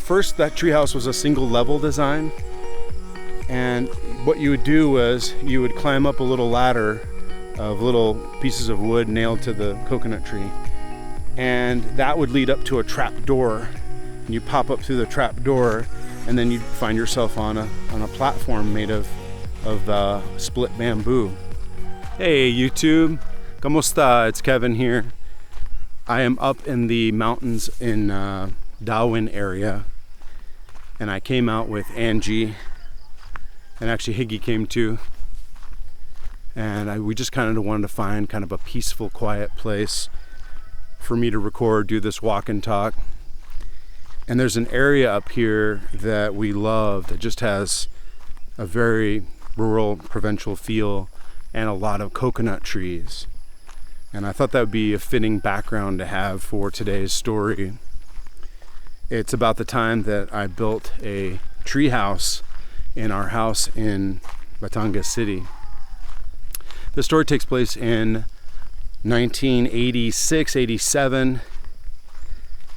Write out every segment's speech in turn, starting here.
first that treehouse was a single level design, and what you would do was you would climb up a little ladder of little pieces of wood nailed to the coconut tree, and that would lead up to a trap door. And you pop up through the trap door, and then you'd find yourself on a platform made of split bamboo. Hey YouTube, ¿cómo está? It's Kevin here. I am up in the mountains in Darwin area, and I came out with Angie, and actually Higgy came too. And we just kind of wanted to find kind of a peaceful, quiet place for me to record, do this walk and talk. And there's an area up here that we love that just has a very rural, provincial feel and a lot of coconut trees. And I thought that would be a fitting background to have for today's story. It's about the time that I built a tree house in our house in Batangas City. The story takes place in 1986, 87,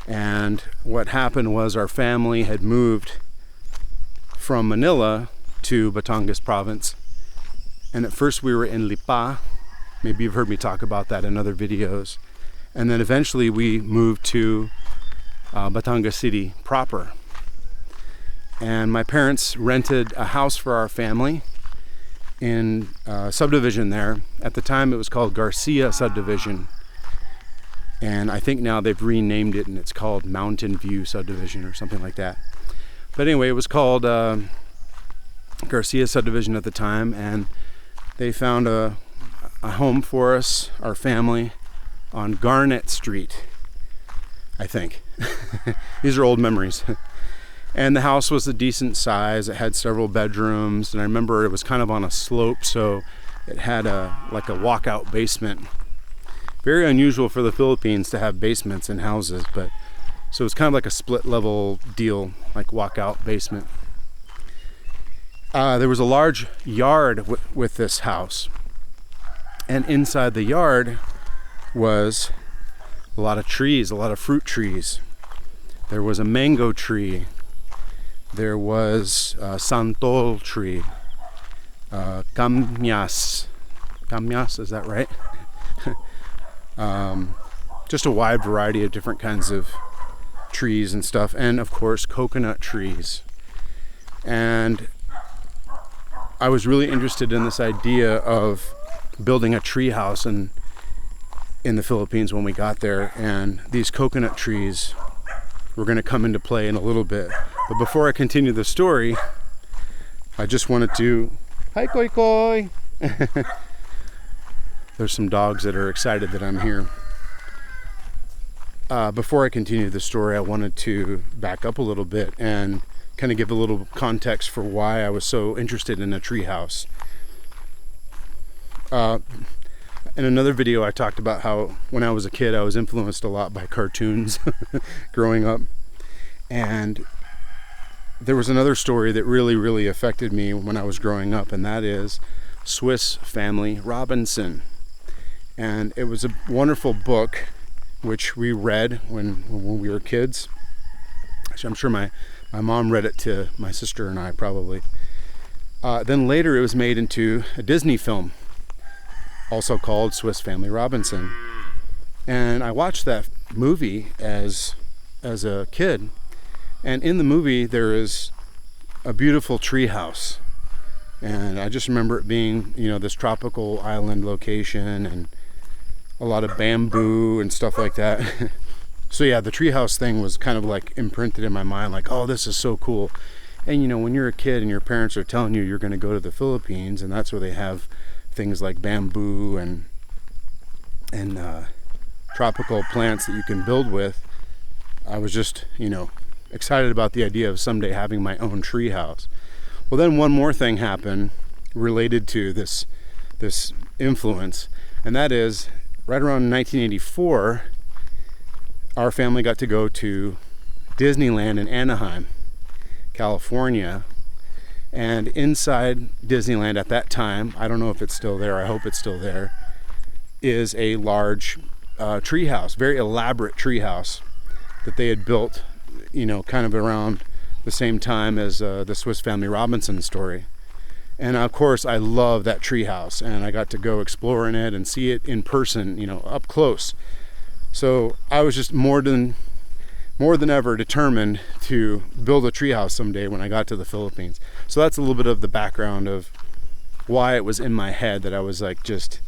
and what happened was our family had moved from Manila to Batangas province, and at first we were in Nipa. Maybe you've heard me talk about that in other videos, and then eventually we moved to Batangas City proper, and my parents rented a house for our family in a subdivision there. At the time it was called Garcia subdivision, and I think now they've renamed it and it's called Mountain View subdivision or something like that. But anyway, it was called Garcia subdivision at the time, and they found a home for us, our family, on Garnet Street, I think. These are old memories. And the house was a decent size. It had several bedrooms, and I remember it was kind of on a slope, so it had like a walkout basement. Very unusual for the Philippines to have basements in houses, but so it was kind of like a split level deal, like walkout basement. There was a large yard with this house, and inside the yard was a lot of trees, a lot of fruit trees. There was a mango tree. There was a santol tree, camyas, is that right? Just a wide variety of different kinds of trees and stuff, and of course coconut trees. And I was really interested in this idea of building a tree house in the Philippines when we got there, and these coconut trees were going to come into play in a little bit. But before I continue the story, I just wanted to... Hi, Koi Koi! There's some dogs that are excited that I'm here. Before I continue the story, I wanted to back up a little bit and kind of give a little context for why I was so interested in a tree house. In another video, I talked about how when I was a kid, I was influenced a lot by cartoons growing up. And there was another story that really, really affected me when I was growing up, and that is Swiss Family Robinson. And it was a wonderful book which we read when we were kids. Actually, I'm sure my mom read it to my sister and I, probably. Then later it was made into a Disney film, also called Swiss Family Robinson. And I watched that movie as a kid. And in the movie, there is a beautiful tree house. And I just remember it being, this tropical island location and a lot of bamboo and stuff like that. So yeah, the treehouse thing was kind of like imprinted in my mind, like, oh, this is so cool. And when you're a kid and your parents are telling you you're going to go to the Philippines, and that's where they have things like bamboo and tropical plants that you can build with, I was just, excited about the idea of someday having my own tree house. Well, then one more thing happened related to this influence, and that is right around 1984, our family got to go to Disneyland in Anaheim, California. And inside Disneyland at that time, I don't know if it's still there, I hope it's still there, is a large treehouse, very elaborate treehouse that they had built kind of around the same time as the Swiss Family Robinson story. And of course, I love that treehouse, and I got to go explore in it and see it in person, up close. So I was just more than ever determined to build a treehouse someday when I got to the Philippines. So that's a little bit of the background of why it was in my head that I was like just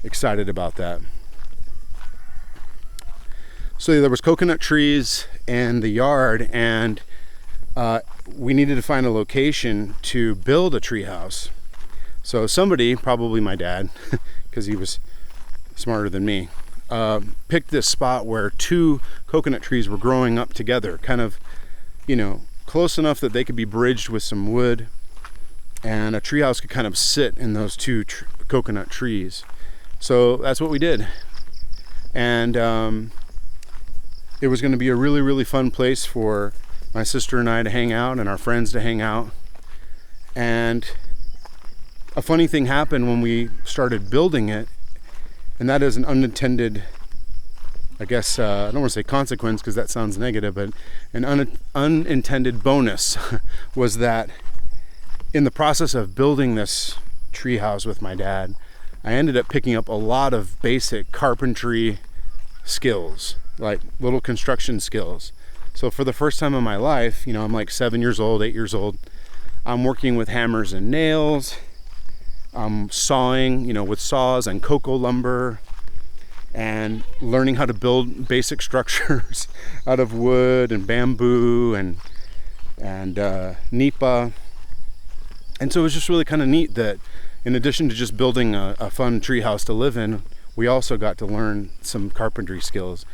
excited about that. So there was coconut trees in the yard, and we needed to find a location to build a treehouse. So somebody, probably my dad, because he was smarter than me, picked this spot where two coconut trees were growing up together, kind of, close enough that they could be bridged with some wood, and a treehouse could kind of sit in those two coconut trees. So that's what we did. And it was going to be a really, really fun place for my sister and I to hang out and our friends to hang out. And a funny thing happened when we started building it, and that is an unintended, I guess, I don't want to say consequence because that sounds negative, but an unintended bonus was that in the process of building this treehouse with my dad, I ended up picking up a lot of basic carpentry skills, like little construction skills. So for the first time in my life, I'm like 7 years old, 8 years old, I'm working with hammers and nails. I'm sawing, with saws and cocoa lumber, and learning how to build basic structures out of wood and bamboo and nipa. And so it was just really kind of neat that in addition to just building a fun treehouse to live in, we also got to learn some carpentry skills.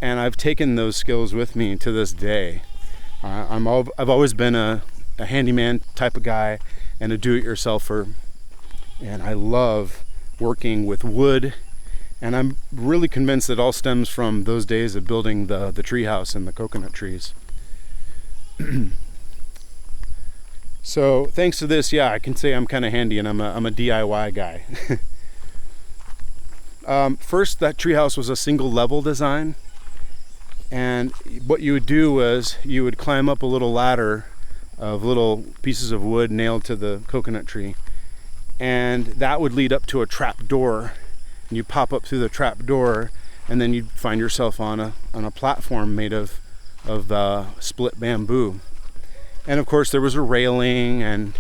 And I've taken those skills with me to this day. I've always been a handyman type of guy and a do-it-yourselfer. And I love working with wood. And I'm really convinced it all stems from those days of building the treehouse and the coconut trees. So thanks to this, I can say I'm kind of handy, and I'm a DIY guy. First, that treehouse was a single level design. And what you would do was you would climb up a little ladder of little pieces of wood nailed to the coconut tree. And that would lead up to a trap door. And you pop up through the trap door, and then you'd find yourself on a platform made of split bamboo. And of course there was a railing and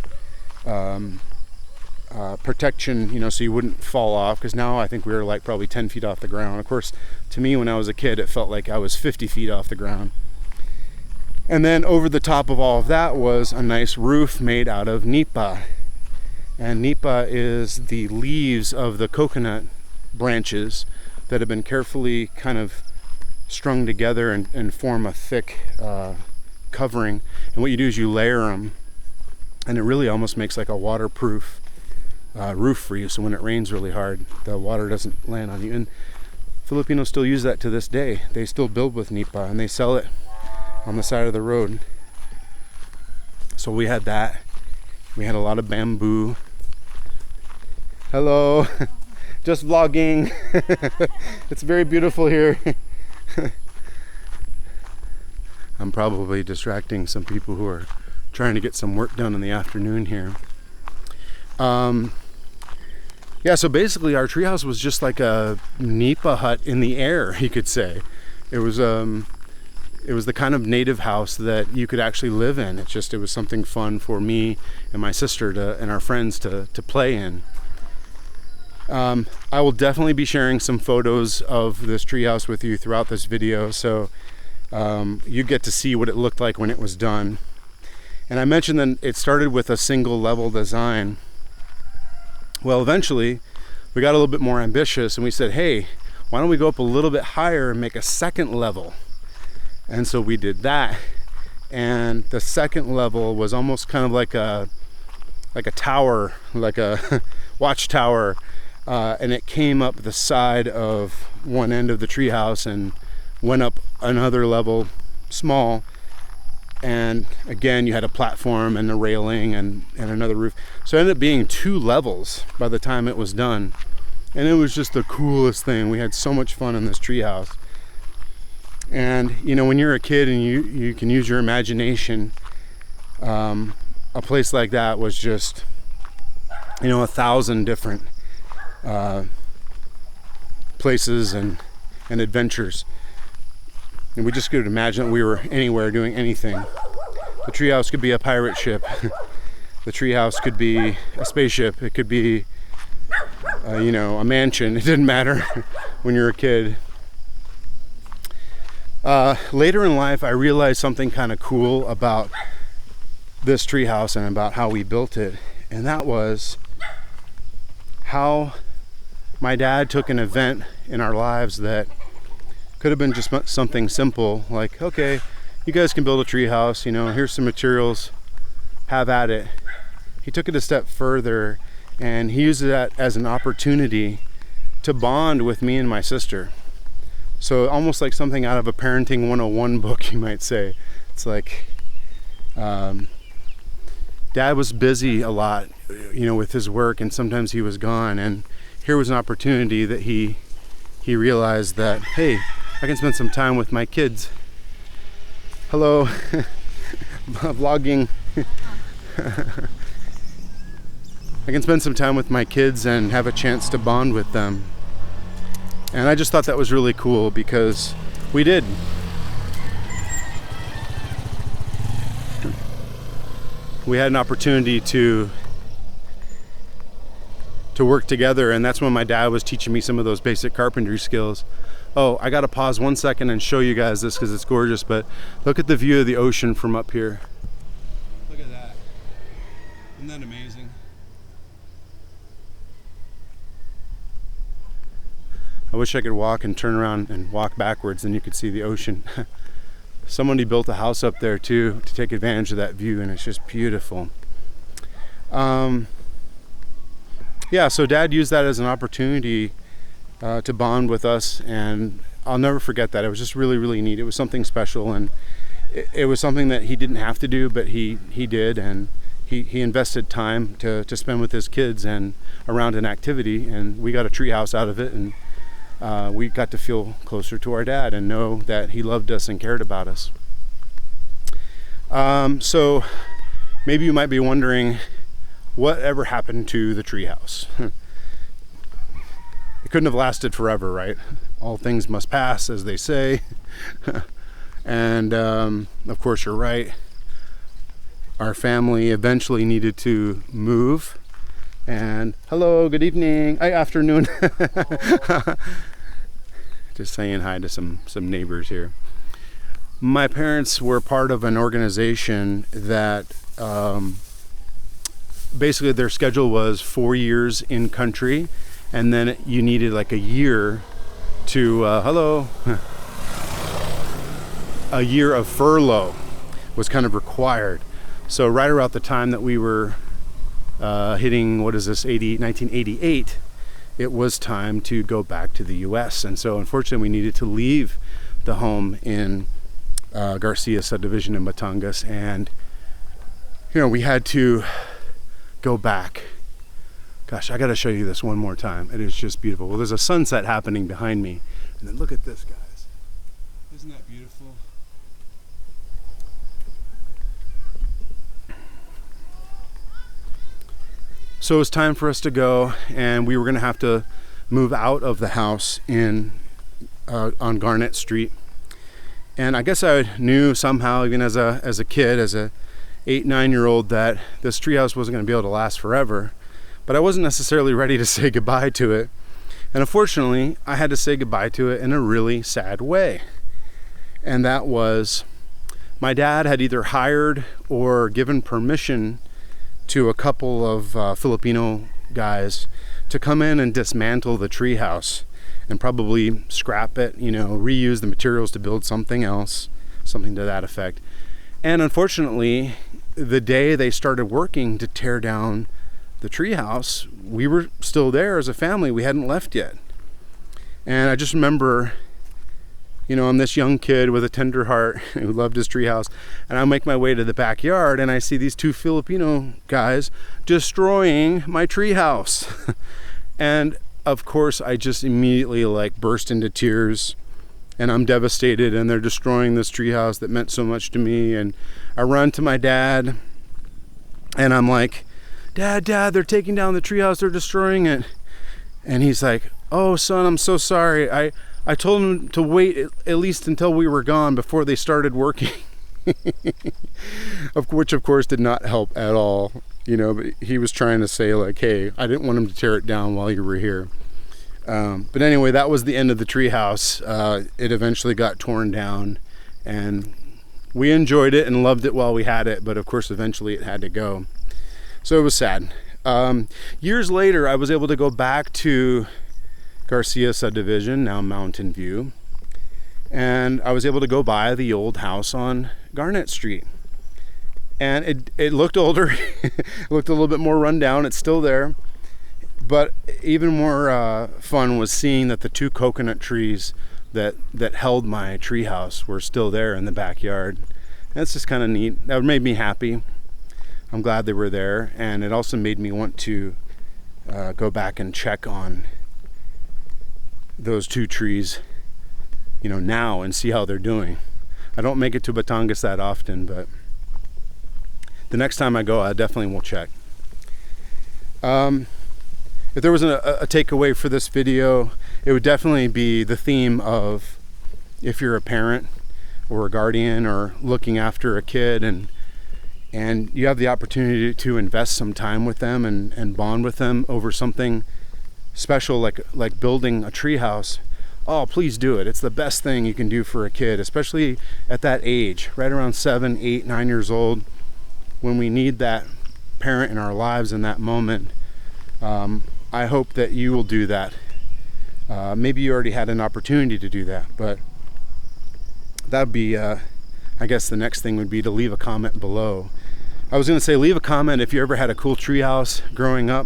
protection, so you wouldn't fall off, because now I think we were like probably 10 feet off the ground. Of course, to me when I was a kid, it felt like I was 50 feet off the ground. And then over the top of all of that was a nice roof made out of nipa. And nipa is the leaves of the coconut branches that have been carefully kind of strung together and form a thick covering. And what you do is you layer them, and it really almost makes like a waterproof roof for you, so when it rains really hard, the water doesn't land on you. And Filipinos still use that to this day. They still build with nipa, and they sell it on the side of the road. So we had that. We had a lot of bamboo. Hello. Just vlogging. It's very beautiful here. I'm probably distracting some people who are trying to get some work done in the afternoon here. So basically our treehouse was just like a nipa hut in the air, you could say. It was the kind of native house that you could actually live in. It was something fun for me and my sister and our friends to play in. I will definitely be sharing some photos of this treehouse with you throughout this video, so you get to see what it looked like when it was done. And I mentioned that it started with a single level design. Well, eventually we got a little bit more ambitious, and we said, hey, why don't we go up a little bit higher and make a second level? And so we did that. And the second level was almost kind of like a tower, like a watchtower. And it came up the side of one end of the treehouse and went up another level, small. And again, you had a platform and a railing and another roof. So it ended up being 2 levels by the time it was done. And it was just the coolest thing. We had so much fun in this treehouse. And you know, when you're a kid and you can use your imagination, a place like that was just, you know, 1,000 different places and adventures. And we just could imagine that we were anywhere doing anything. The treehouse could be a pirate ship. The treehouse could be a spaceship. It could be, you know, a mansion. It didn't matter when you're a kid. Later in life, I realized something kind of cool about this treehouse and about how we built it. And that was how my dad took an event in our lives that could have been just something simple, like, okay, you guys can build a treehouse, you know, here's some materials, have at it. He took it a step further, and he used that as an opportunity to bond with me and my sister. So almost like something out of a parenting 101 book, you might say. It's like, Dad was busy a lot, you know, with his work, and sometimes he was gone, and here was an opportunity that he realized that, hey, I can spend some time with my kids. Hello. Vlogging. I can spend some time with my kids and have a chance to bond with them. And I just thought that was really cool, because we did. We had an opportunity to work together, and that's when my dad was teaching me some of those basic carpentry skills. Oh, I gotta pause 1 second and show you guys this because it's gorgeous, but look at the view of the ocean from up here. Look at that. Isn't that amazing? I wish I could walk and turn around and walk backwards and you could see the ocean. Somebody built a house up there too to take advantage of that view, and it's just beautiful. Yeah, so Dad used that as an opportunity to bond with us, and I'll never forget that. It was just really, really neat. It was something special, and it was something that he didn't have to do, but he did, and he invested time to spend with his kids and around an activity, and we got a treehouse out of it, and we got to feel closer to our dad and know that he loved us and cared about us. So maybe you might be wondering, whatever happened to the treehouse? It couldn't have lasted forever, right? All things must pass, as they say. And of course, you're right. Our family eventually needed to move. And hello, good evening, afternoon. Just saying hi to some neighbors here. My parents were part of an organization that basically their schedule was 4 years in country, and then you needed like a year to a year of furlough was kind of required. So right around the time that we were hitting, 1988, it was time to go back to the US. And so unfortunately we needed to leave the home in Garcia subdivision in Batangas, and you know, we had to go back. Gosh, I gotta show you this one more time. It is just beautiful. Well, there's a sunset happening behind me, and then look at this, guys. Isn't that beautiful? So it was time for us to go, and we were gonna have to move out of the house on Garnet Street. And I guess I knew somehow, even as a kid, as a 8-9-year-old, that this treehouse wasn't going to be able to last forever, but I wasn't necessarily ready to say goodbye to it. And unfortunately, I had to say goodbye to it in a really sad way. And that was, my dad had either hired or given permission to a couple of Filipino guys to come in and dismantle the treehouse and probably scrap it, you know, reuse the materials to build something else, something to that effect. And unfortunately, the day they started working to tear down the treehouse, we were still there as a family. We hadn't left yet. And I just remember, you know, I'm this young kid with a tender heart who loved his treehouse, and I make my way to the backyard, and I see these two Filipino guys destroying my treehouse. And of course, I just immediately like burst into tears. and I'm devastated, and they're destroying this treehouse that meant so much to me. And I run to my dad, and I'm like, Dad, they're taking down the treehouse, they're destroying it. And he's like, oh son, I'm so sorry. I told him to wait at least until we were gone before they started working. Which of course did not help at all, you know, but he was trying to say like, hey, I didn't want him to tear it down while you were here. But anyway, that was the end of the treehouse. It eventually got torn down, and we enjoyed it and loved it while we had it, but of course eventually it had to go. So it was sad. Years later, I was able to go back to Garcia subdivision, now Mountain View, and I was able to go by the old house on Garnet Street. And it looked older, it looked a little bit more run down. It's still there, but even more fun was seeing that the 2 coconut trees that held my treehouse were still there in the backyard. That's just kind of neat. That made me happy. I'm glad they were there, and it also made me want to go back and check on those 2 trees, you know, now, and see how they're doing. I don't make it to Batangas that often, but the next time I go, I definitely will check. If there was a takeaway for this video, it would definitely be the theme of, if you're a parent or a guardian or looking after a kid, and you have the opportunity to invest some time with them and bond with them over something special like building a treehouse, oh, please do it. It's the best thing you can do for a kid, especially at that age, right around 7, 8, 9 years old, when we need that parent in our lives in that moment. I hope that you will do that. Maybe you already had an opportunity to do that, but that'd be, I guess the next thing would be to leave a comment below. I was going to say, leave a comment if you ever had a cool treehouse growing up,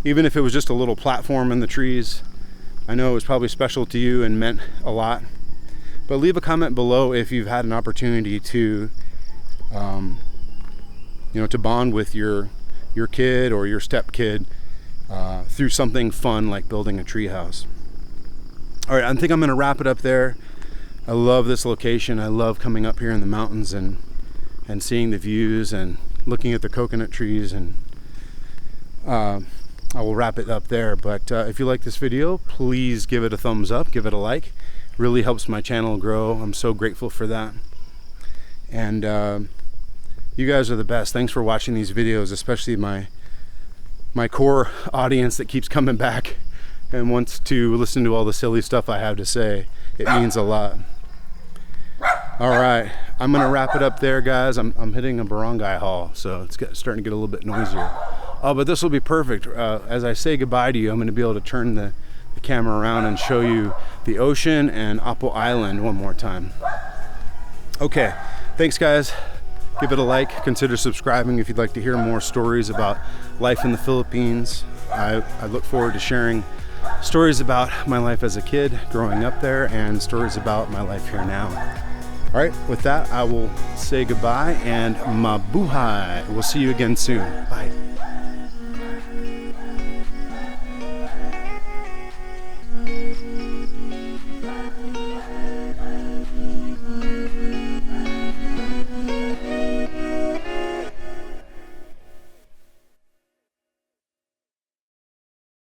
even if it was just a little platform in the trees. I know it was probably special to you and meant a lot, but leave a comment below if you've had an opportunity to, you know, to bond with your kid or your stepkid through something fun like building a treehouse. All right, I think I'm going to wrap it up there. I love this location. I love coming up here in the mountains and seeing the views and looking at the coconut trees, and I will wrap it up there. But if you like this video, please give it a thumbs up, give it a like. It really helps my channel grow. I'm so grateful for that. And you guys are the best. Thanks for watching these videos, especially my core audience that keeps coming back and wants to listen to all the silly stuff I have to say. It means a lot. All right, I'm gonna wrap it up there, guys. I'm hitting a barangay hall, so it's starting to get a little bit noisier. Oh, but this will be perfect. As I say goodbye to you, I'm gonna be able to turn the camera around and show you the ocean and Apo Island one more time. Okay, thanks guys. Give it a like, consider subscribing if you'd like to hear more stories about life in the Philippines. I look forward to sharing stories about my life as a kid growing up there and stories about my life here now. All right, with that, I will say goodbye and mabuhay. We'll see you again soon. Bye.